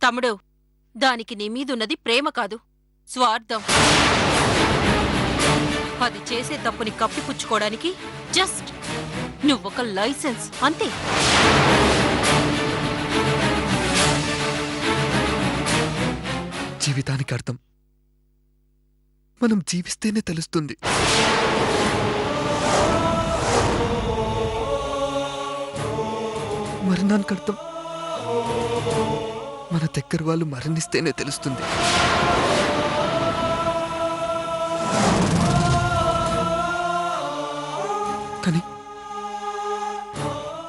తమ్ముడు, దానికి నీ మీదున్నది ప్రేమ కాదు, స్వార్థం. అది చేసే తప్పుని కప్పిపుచ్చుకోవడానికి జస్ట్ నువ్వొక లైసెన్స్ అంతే. జీవితానికి అర్థం మనం జీవిస్తేనే తెలుస్తుంది. మరణానికి అర్థం మన దగ్గర వాళ్ళు మరణిస్తేనే తెలుస్తుంది. కానీ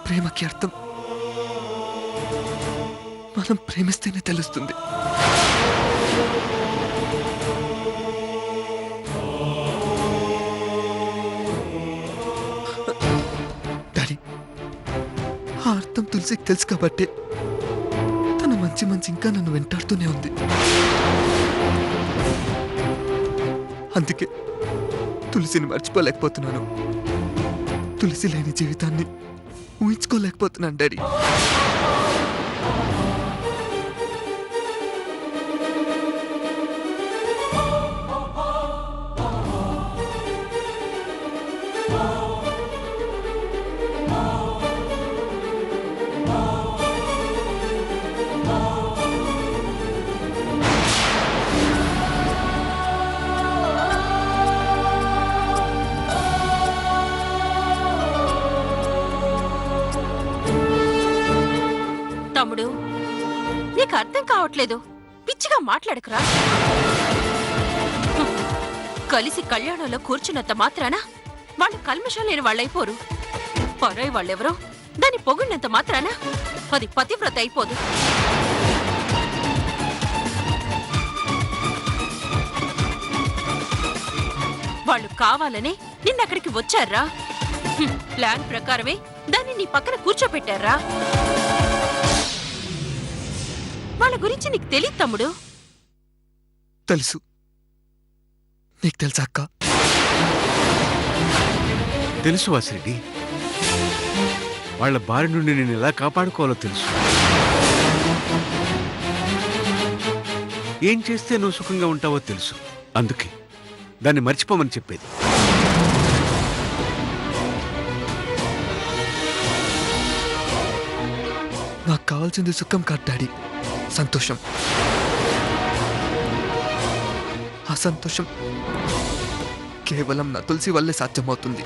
ప్రేమకి అర్థం మనం ప్రేమిస్తేనే తెలుస్తుంది. డాడీ, ఆ అర్థం తులసికి తెలుసు కాబట్టే తన మంచి మంచి ఇంకా నన్ను వెంటాడుతూనే ఉంది. అందుకే తులసిని మర్చిపోలేకపోతున్నాను. తులసి లేని జీవితాన్ని ఊహించుకోలేకపోతున్నాను డాడీ. తమ్ముడు, నీకు అర్థం కావట్లేదు. పిచ్చిగా మాట్లాడకురా. కలిసి కళ్యాణంలో కూర్చున్నంత మాత్రాన వాళ్ళు కల్మషం లేని వాళ్ళైపోరు. పరాయి వాళ్ళెవరో దాన్ని పొగిడినంత మాత్రాన అది పతివ్రత అయిపోదు. వాళ్ళు కావాలనే నిన్నక్కడికి వచ్చారా? ప్లాన్ ప్రకారమే దాన్ని నీ పక్కన కూర్చోపెట్టారా? వాళ్ళ గురించి నీకు తెలియదు తమ్ముడు. తెలుసు. నీకు తెలుసా అక్క? తెలుసు వాసిరెడ్డి. వాళ్ళ బారి నుండి నేను ఎలా కాపాడుకోవాలో తెలుసు. ఏం చేస్తే నువ్వు సుఖంగా ఉంటావో తెలుసు. అందుకే దాన్ని మర్చిపోమని చెప్పేది. నాకు కావాల్సింది సుఖం కాదు డాడీ, సంతోషం. ఆ సంతోషం కేవలం నా తులసి వల్లే సాధ్యమవుతుంది.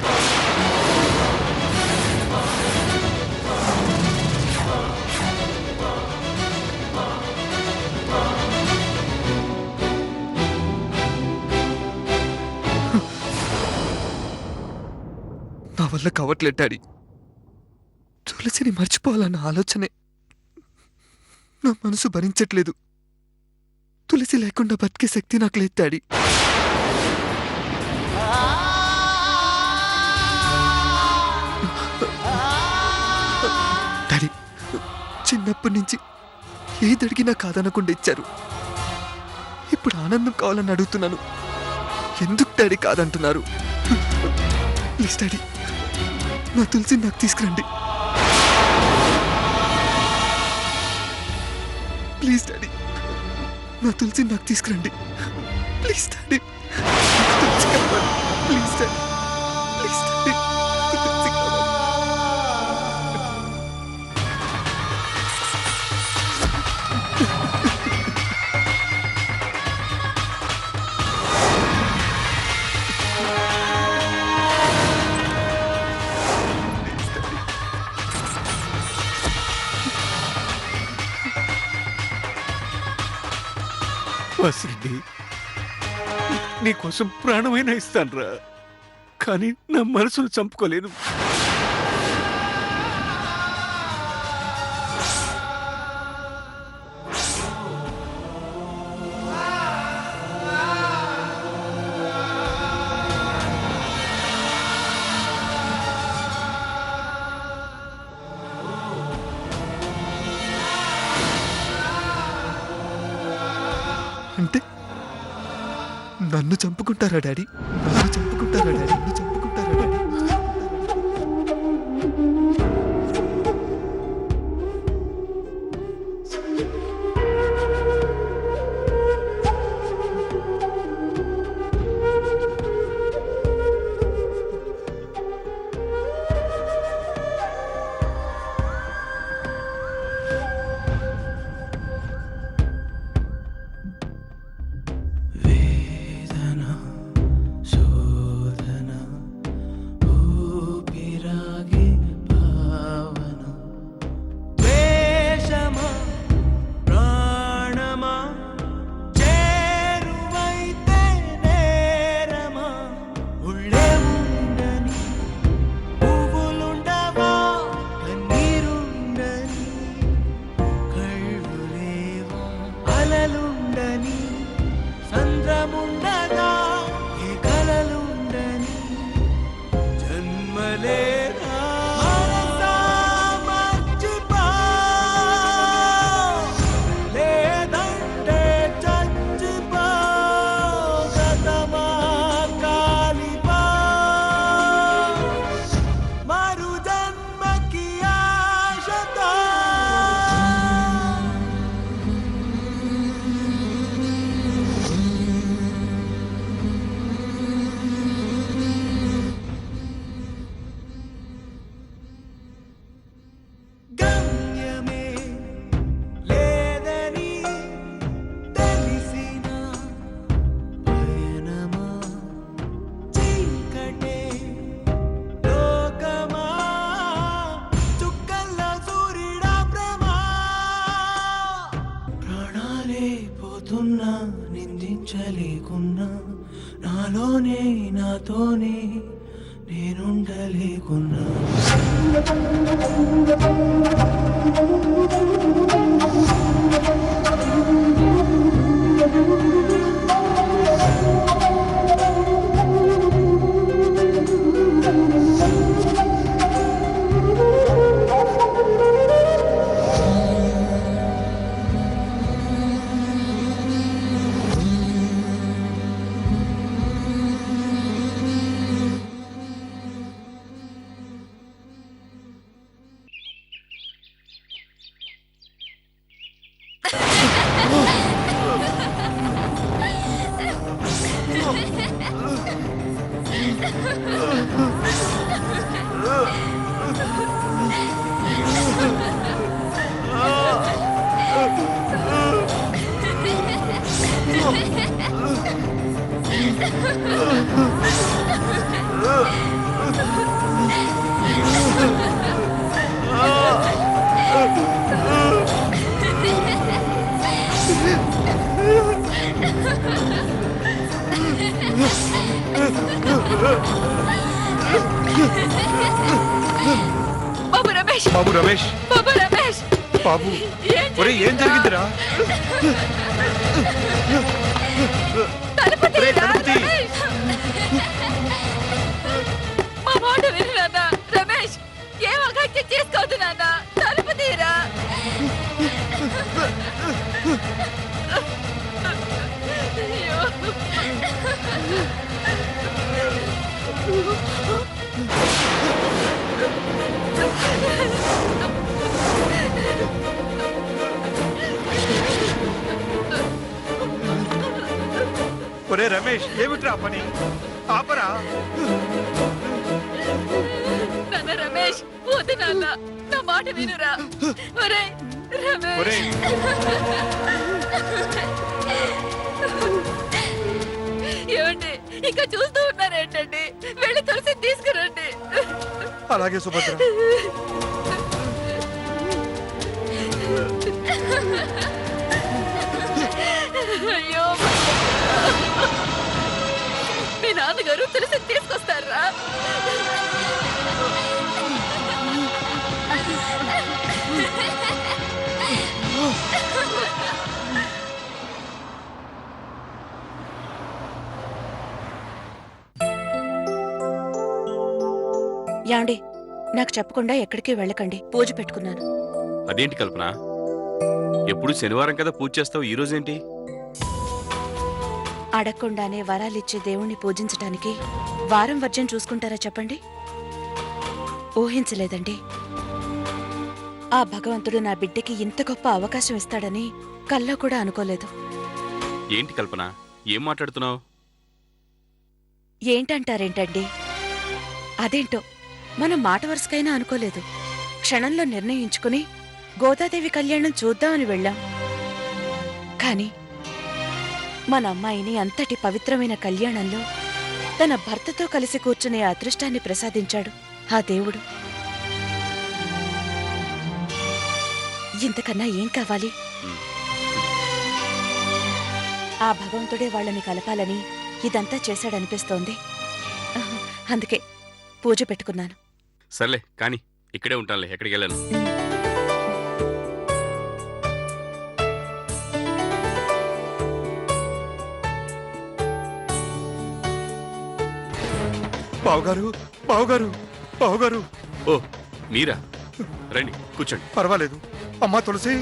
నా వల్ల కావట్లేదు డాడీ. తులసిని మర్చిపోవాలన్న ఆలోచనే నా మనసు భరించట్లేదు. తులసి లేకుండా బతికే శక్తి నాకు లేదు డాడీ. డాడీ, చిన్నప్పటి నుంచి ఏది అడిగినా కాదనకుండా ఇచ్చారు. ఇప్పుడు ఆనందం కావాలని అడుగుతున్నాను. ఎందుకు డాడీ కాదంటున్నారు? ప్లీజ్ డాడీ, నా తులసిని నాకు తీసుకురండి. ప్లీజ్ డాడీ, నా తులసిని నాకు తీసుకురండి. ప్లీజ్ డాడీ, తులసి కావాలి. ప్లీజ్ డాడీ, ప్లీజ్ డాడీ, తులసి కావాలి. వాసిరెడ్డి, నీకోసం ప్రాణమైనా ఇస్తానురా. కానీ నా మనసును చంపుకోలేను. అంటే నన్ను చంపుకుంటారా డాడీ? నన్ను చంపుకుంటారా డాడీ? నన్ను చంపుకుంటారా డాడీ? నేనుండలేకున్నా. బాబు రమేష్, బాబు రమేష్, బాబు రమేష్, బాబు ఏం జరిగిందిరా? తలుపు తీయరా, తలుపు తీ. రమేష్. మా మాట విను నాన్న. రమేష్, ఏం అఘాయిత్యం చేసుకోవద్దు నాన్న. తలుపు తీయరా. అయ్యో. ఒరే రమేష్, ఏమిట్రా పని? ఆపరా. నాన్న రమేష్, వద్దు నాన్న, నా మాట వినురా. ఒరేయ్ రమేష్. ఒరే ఏమండి, ఇంకా చూస్తూ ఉన్నారేంటండి? వెళ్ళి తులసి తీసుకురండి. అలాగే సుభద్ర. అయ్యో, మీ నాన్నగారు తులసి తీసుకొస్తారా? యాండి, నాకు చెప్పకుండా ఎక్కడికి వెళ్ళకండి. పూజ పెట్టుకున్నాను. అదేంటి కల్పన, ఎప్పుడు శనివారం కదా పూజ చేస్తావు, ఈ రోజేంటి? అడగకుండానే వరాలిచ్చే దేవుణ్ణి పూజించటానికి వారం వర్జం చూసుకుంటారా చెప్పండి? ఊహించలేదండి. ఆ భగవంతుడు నా బిడ్డకి ఇంత గొప్ప అవకాశం ఇస్తాడని కల్లో కూడా అనుకోలేదు. ఏంటి కల్పన, ఏం మాట్లాడుతున్నావు? ఏంటంటారేంటండి? అదేంటో మనం మాట వరుసకైనా అనుకోలేదు. క్షణంలో నిర్ణయించుకుని గోదాదేవి కళ్యాణం చూద్దామని వెళ్ళాం. కాని మన అమ్మాయిని అంతటి పవిత్రమైన కళ్యాణంలో తన భర్తతో కలిసి కూర్చునే అదృష్టాన్ని ప్రసాదించాడు ఆ దేవుడు. ఇంతకన్నా ఏం కావాలి? ఆ భగవంతుడే వాళ్ళని కలపాలని ఇదంతా చేశాడనిపిస్తోంది. అందుకే పూజ పెట్టుకున్నాను. సర్లే కానీ ఇక్కడే ఉంటానులే, ఎక్కడికి వెళ్ళాను. బావగారు, బావగారు, బావగారు. ఓ మీరా, రండి కూర్చోండి. పర్వాలేదు. అమ్మా తులసి.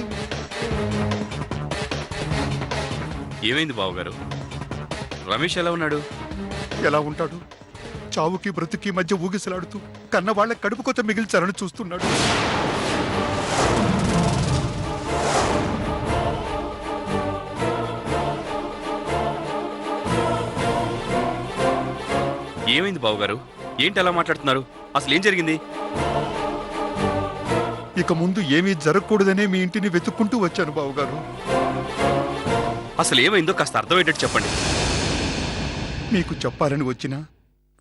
ఏమైంది బావగారు? రమేష్ ఎలా ఉన్నాడు? ఎలా ఉంటాడు? చావుకి బ్రతుకి మధ్య ఊగిసలాడుతూ కన్న వాళ్ళ కడుపు కొత్త మిగిల్చాలని చూస్తున్నాడు. ఏమైంది బావగారు? ఏంటి అలా మాట్లాడుతున్నారు? అసలు ఏం జరిగింది? ఇక ముందు ఏమీ జరగకూడదనే మీ ఇంటిని వెతుక్కుంటూ వచ్చాను బావగారు. అసలు ఏమైందో కాస్త అర్థమయ్యేటట్టు చెప్పండి. మీకు చెప్పాలని వచ్చిన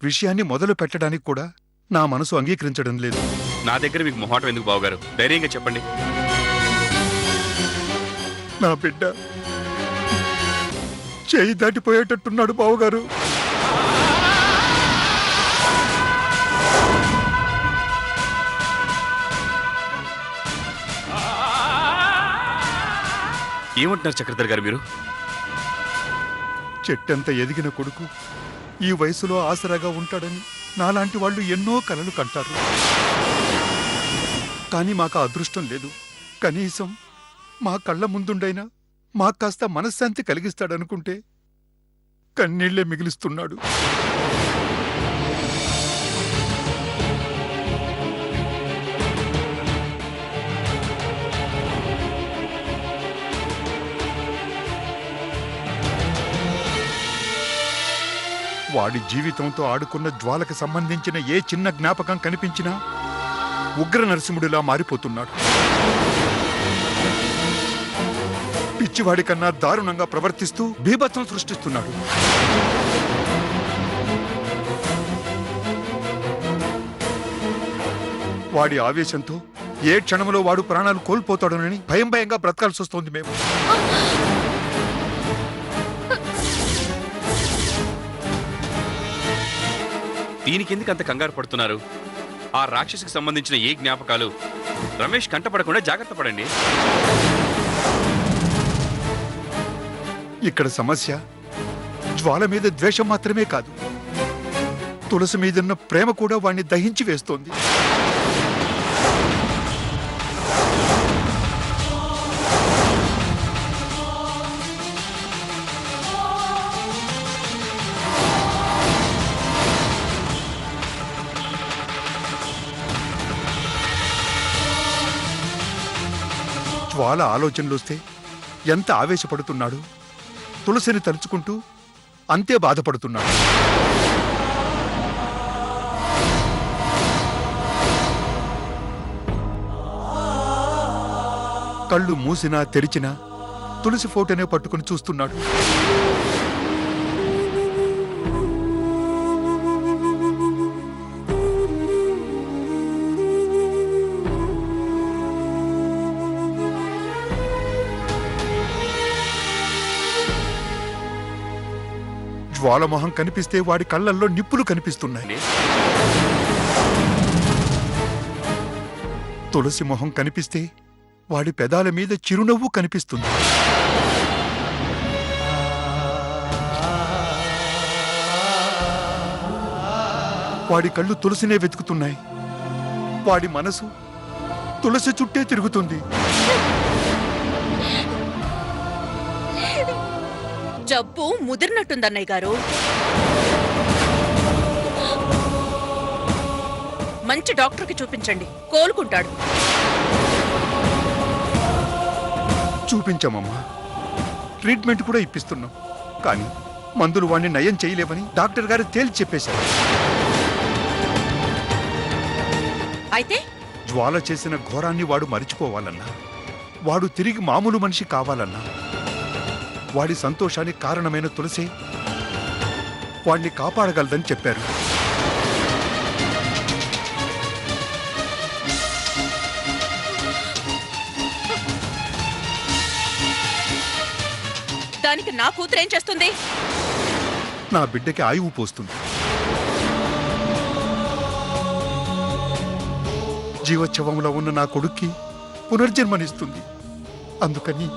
విషయాన్ని మొదలు పెట్టడానికి కూడా నా మనసు అంగీకరించడం లేదు. నా దగ్గర మీకు మొహాటం ఎందుకు బావగారు? ధైర్యంగా చెప్పండి. నా బిడ్డ చేయి దాటిపోయేటట్టున్నాడు బావగారు. ఏమంటున్నారు చక్రధర్ గారు మీరు? చెట్టంత ఎదిగిన కొడుకు ఈ వయసులో ఆసరాగా ఉంటాడని నాలాంటి వాళ్ళు ఎన్నో కలలు కంటారు. కానీ మాకు ఆ అదృష్టం లేదు. కనీసం మా కళ్ళ ముందుండైనా మాకు కాస్త మనశ్శాంతి కలిగిస్తాడనుకుంటే కన్నీళ్లే మిగిలిస్తున్నాడు. వాడి జీవితంతో ఆడుకున్న జ్వాలకు సంబంధించిన ఏ చిన్న జ్ఞాపకం కనిపించినా ఉగ్ర నరసింహుడిలా మారిపోతున్నాడు. పిచ్చివాడి కన్నా దారుణంగా ప్రవర్తిస్తూ బీభత్సం సృష్టిస్తున్నాడు. వాడి ఆవేశంతో ఏ క్షణంలో వాడు ప్రాణాలు కోల్పోతాడోనని భయంగా బ్రతకాల్సి వస్తోంది మేము. దీనికెందుకు అంత కంగారు పడుతున్నారు? ఆ రాక్షసికి సంబంధించిన ఏ జ్ఞాపకాలు రమేష్ కంటపడకుండా జాగ్రత్త పడండి. ఇక్కడ సమస్య జ్వాల మీద ద్వేషం మాత్రమే కాదు, తులసి మీదున్న ప్రేమ కూడా వాణ్ణి దహించి వేస్తోంది. జ్వాల ఆలోచనలు వస్తే ఎంత ఆవేశపడుతున్నాడు, తులసిని తలుచుకుంటూ అంతే బాధపడుతున్నాడు. కళ్ళు మూసినా తెరిచినా తులసి ఫోటోనే పట్టుకుని చూస్తున్నాడు. జ్వాలమొహం కనిపిస్తే వాడి కళ్ళల్లో నిప్పులు కనిపిస్తున్నాయి. తులసి మొహం కనిపిస్తే వాడి పెదాల మీద చిరునవ్వు కనిపిస్తుంది. వాడి కళ్ళు తులసినే వెతుకుతున్నాయి. వాడి మనసు తులసి చుట్టే తిరుగుతుంది. జబ్బు ముదిరినట్టుందన్నయ్య గారు. మంచి డాక్టర్కి చూపించండి, కోలుకుంటాడు. చూపించామమ్మా, ట్రీట్మెంట్ కూడా ఇప్పిస్తున్నాం. కానీ మందులు వాడిని నయం చేయలేవని డాక్టర్ గారు తేల్చి చెప్పేశారు. అయితే జ్వాల చేసిన ఘోరాన్ని వాడు మరిచిపోవాలన్నా, వాడు తిరిగి మామూలు మనిషి కావాలన్నా, వాడి సంతోషానికి కారణమైన తులసి వాడిని కాపాడగలదని చెప్పారు. దానికి నా కూతురు ఏం చేస్తుంది? నా బిడ్డకి ఆయువు పోస్తుంది, జీవోత్సవంలో ఉన్న నా కొడుక్కి పునర్జన్మనిస్తుంది. అందుకని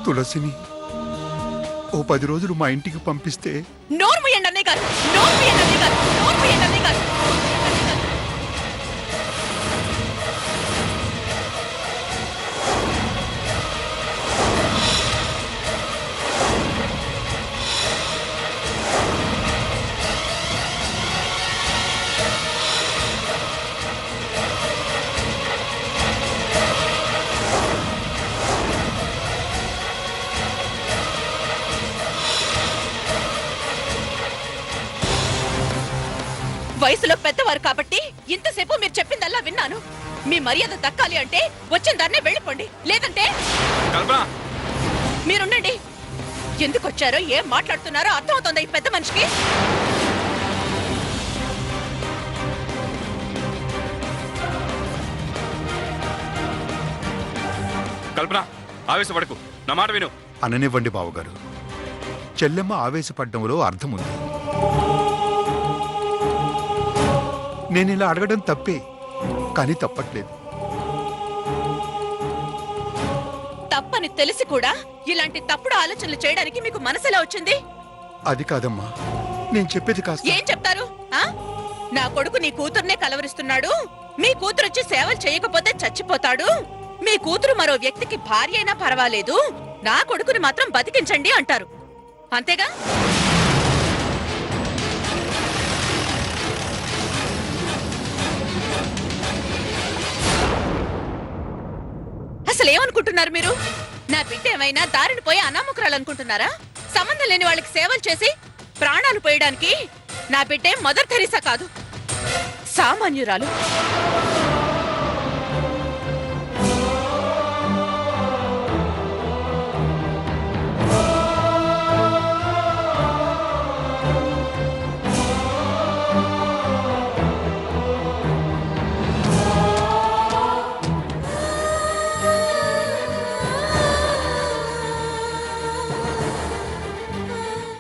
తులసిని ఓ 10 రోజులు మా ఇంటికి పంపిస్తే. నోర్మూయండి అన్నయ్య గారు, నోర్మూయండి అన్నయ్య గారు, నోర్మూయండి అన్నయ్య గారు. వయసులో పెద్దవారు కాబట్టి ఇంతసేపు మీరు చెప్పిందల్లా విన్నాను. మీ మర్యాద దక్కాలి అంటే వచ్చిన దాన్నే వెళ్ళిపోండి, లేదంటే మీరుండండి. ఎందుకు వచ్చారో ఏం మాట్లాడుతున్నారో అర్థమవుతుందా ఈ పెద్ద మనిషికి? కల్పన, ఆవేశపడకు, నా మాట విను. అననివ్వండి బావగారు, చెల్లెమ్మ ఆవేశపడ్డంలో అర్థముంది. నేనిలా అడగడం తప్పే, కానీ తప్పట్లేదు. అని తెలిసి కూడా ఇలాంటి తప్పుడు ఆలోచనలు చేయడానికి మీకు మనసులా వచ్చింది? అది కాదమ్మా, నేను చెప్పేది కాస్త. ఏం చెప్తారు? నా కొడుకు నీ కూతుర్నే కలవరిస్తున్నాడు, మీ కూతురు వచ్చి సేవలు చేయకపోతే చచ్చిపోతాడు, మీ కూతురు మరో వ్యక్తికి భార్య అయినా పర్వాలేదు, నా కొడుకుని మాత్రం బతికించండి అంటారు. అంతేగా? అసలేమనుకుంటున్నారు మీరు? నా బిడ్డ ఏమైనా దారిని పోయి అనామకురాలనుకుంటున్నారా? సంబంధం లేని వాళ్ళకి సేవలు చేసి ప్రాణాలు పోయడానికి నా బిడ్డే మదర్ థెరీసా కాదు, సామాన్యురాలు.